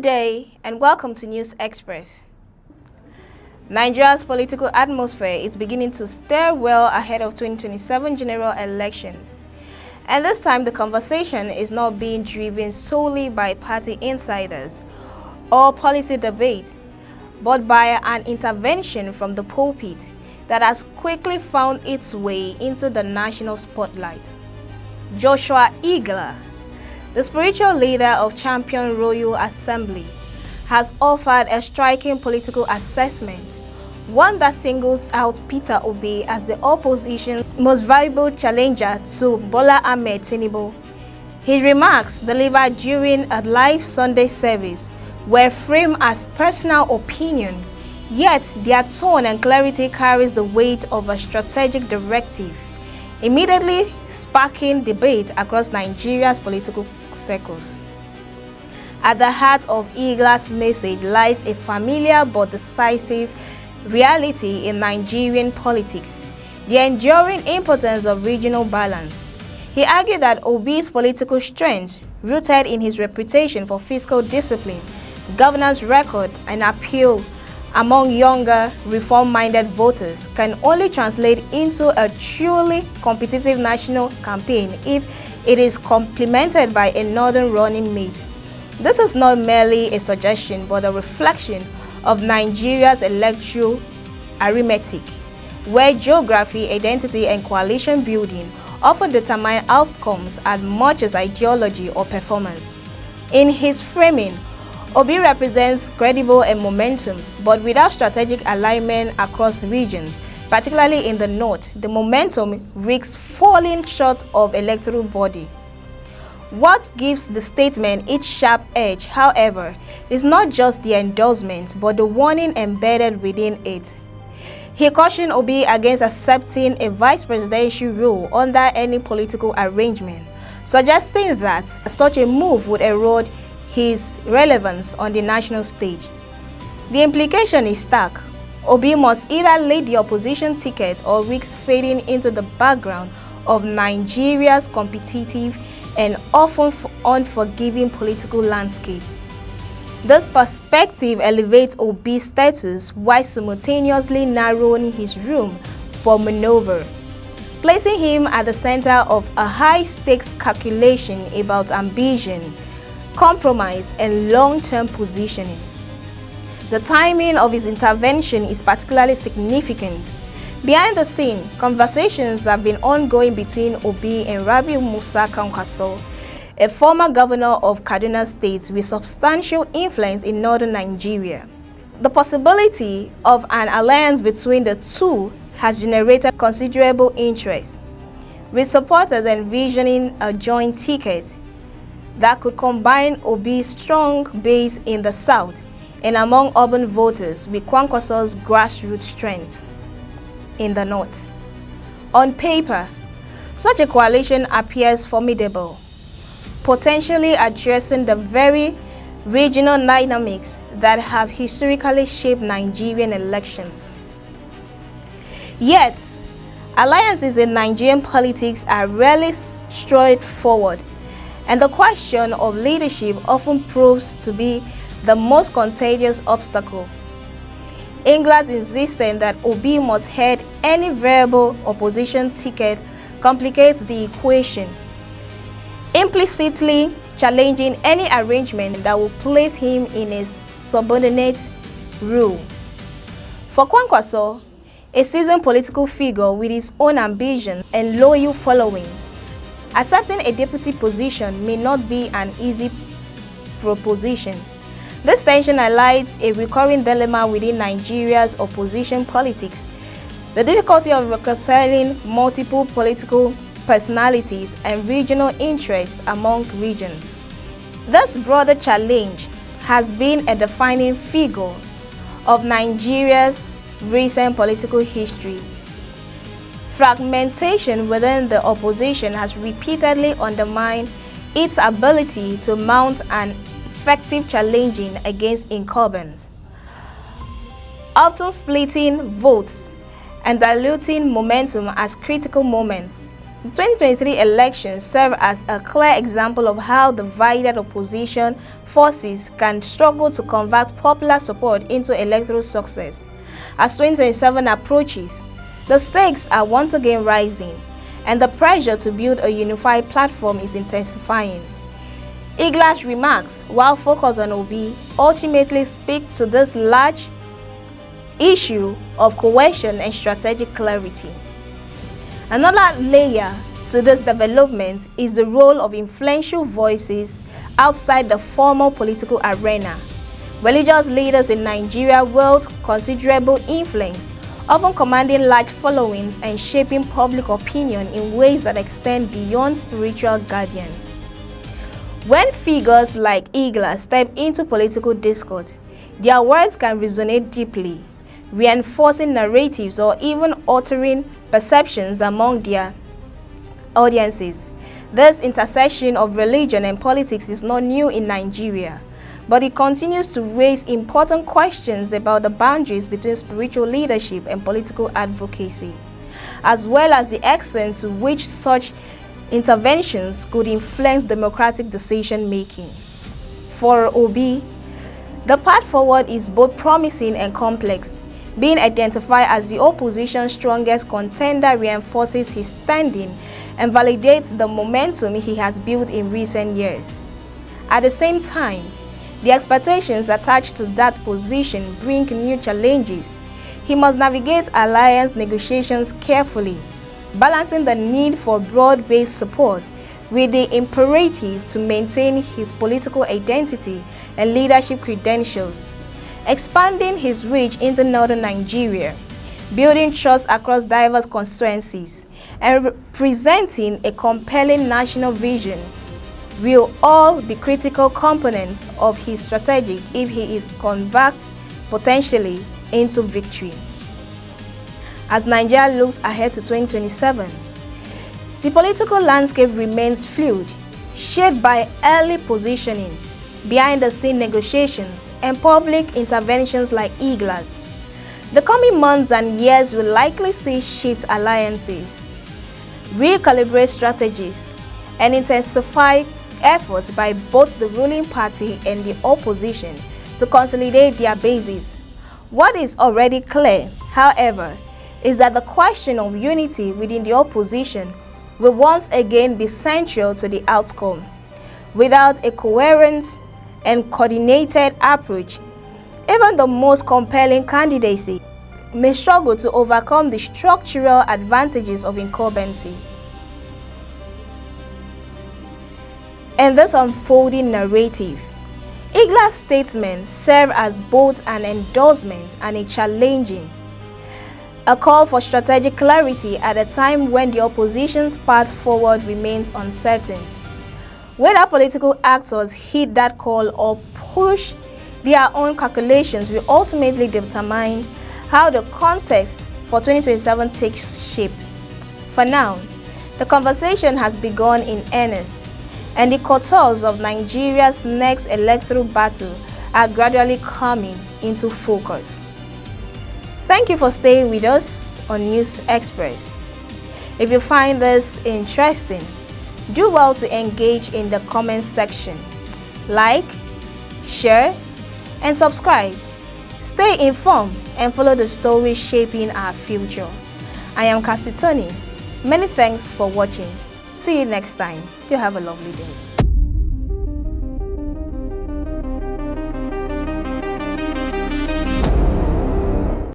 day and welcome to News Express. Nigeria's political atmosphere is beginning to stir well ahead of 2027 general elections. And this time the conversation is not being driven solely by party insiders or policy debate, but by an intervention from the pulpit that has quickly found its way into the national spotlight. Joshua Iginla, the spiritual leader of Champion Royal Assembly, has offered a striking political assessment, one that singles out Peter Obi as the opposition's most viable challenger to Bola Ahmed Tinubu. His remarks, delivered during a live Sunday service, were framed as personal opinion, yet their tone and clarity carries the weight of a strategic directive, immediately sparking debate across Nigeria's political circles. At the heart of Igla's message lies a familiar but decisive reality in Nigerian politics: the enduring importance of regional balance. He argued that Obi's political strength, rooted in his reputation for fiscal discipline, governance record, and appeal among younger, reform-minded voters, can only translate into a truly competitive national campaign if it is complemented by a northern running mate. This is not merely a suggestion but a reflection of Nigeria's electoral arithmetic, where geography, identity, and coalition building often determine outcomes as much as ideology or performance. In his framing, Obi represents credible and momentum, but without strategic alignment across regions, particularly in the north, the momentum risks falling short of electoral body. What gives the statement its sharp edge, however, is not just the endorsement, but the warning embedded within it. He cautioned Obi against accepting a vice presidential role under any political arrangement, suggesting that such a move would erode his relevance on the national stage. The implication is stark. Obi must either lead the opposition ticket or risk fading into the background of Nigeria's competitive and often unforgiving political landscape. This perspective elevates Obi's status while simultaneously narrowing his room for maneuver, placing him at the center of a high-stakes calculation about ambition, compromise, and long-term positioning. The timing of his intervention is particularly significant. Behind the scene, conversations have been ongoing between Obi and Rabi Musa Kwankwaso, a former governor of Kaduna State with substantial influence in northern Nigeria. The possibility of an alliance between the two has generated considerable interest, with supporters envisioning a joint ticket that could combine Obi's strong base in the south and among urban voters with Kwankwaso's grassroots strength in the north. On paper, such a coalition appears formidable, potentially addressing the very regional dynamics that have historically shaped Nigerian elections. Yet, alliances in Nigerian politics are rarely straightforward, and the question of leadership often proves to be the most contagious obstacle. Igla's insistence that Obi must head any viable opposition ticket complicates the equation, implicitly challenging any arrangement that will place him in a subordinate role. For Kwankwaso, a seasoned political figure with his own ambitions and loyal following, accepting a deputy position may not be an easy proposition. This tension highlights a recurring dilemma within Nigeria's opposition politics: the difficulty of reconciling multiple political personalities and regional interests among regions. This broader challenge has been a defining figure of Nigeria's recent political history. Fragmentation within the opposition has repeatedly undermined its ability to mount an effective challenging against incumbents, often splitting votes and diluting momentum at critical moments. The 2023 elections serve as a clear example of how divided opposition forces can struggle to convert popular support into electoral success. As 2027 approaches, the stakes are once again rising, and the pressure to build a unified platform is intensifying. Igla's remarks, while focused on Obi, ultimately speak to this large issue of cohesion and strategic clarity. Another layer to this development is the role of influential voices outside the formal political arena. Religious leaders in Nigeria wield considerable influence, often commanding large followings and shaping public opinion in ways that extend beyond spiritual guardians. When figures like Iginla step into political discourse, their words can resonate deeply, reinforcing narratives or even altering perceptions among their audiences. This intersection of religion and politics is not new in Nigeria, but it continues to raise important questions about the boundaries between spiritual leadership and political advocacy, as well as the extent to which such interventions could influence democratic decision-making. For Obi, the path forward is both promising and complex. Being identified as the opposition's strongest contender reinforces his standing and validates the momentum he has built in recent years. At the same time, the expectations attached to that position bring new challenges. He must navigate alliance negotiations carefully, balancing the need for broad-based support with the imperative to maintain his political identity and leadership credentials, expanding his reach into northern Nigeria, building trust across diverse constituencies, and presenting a compelling national vision will all be critical components of his strategy if he is converted potentially into victory. As Nigeria looks ahead to 2027, the political landscape remains fluid, shaped by early positioning, behind-the-scene negotiations, and public interventions like Igla's. The coming months and years will likely see shift alliances, recalibrate strategies, and intensify efforts by both the ruling party and the opposition to consolidate their bases. What is already clear, however, is that the question of unity within the opposition will once again be central to the outcome. Without a coherent and coordinated approach, even the most compelling candidacy may struggle to overcome the structural advantages of incumbency. In this unfolding narrative, Igla's statements serve as both an endorsement and a challenging, a call for strategic clarity at a time when the opposition's path forward remains uncertain. Whether political actors heed that call or push their own calculations will ultimately determine how the context for 2027 takes shape. For now, the conversation has begun in earnest, and the contours of Nigeria's next electoral battle are gradually coming into focus. Thank you for staying with us on News Express. If you find this interesting, do well to engage in the comment section. Like, share, and subscribe. Stay informed and follow the stories shaping our future. I am Cassie Tony. Many thanks for watching. See you next time. Do have a lovely day.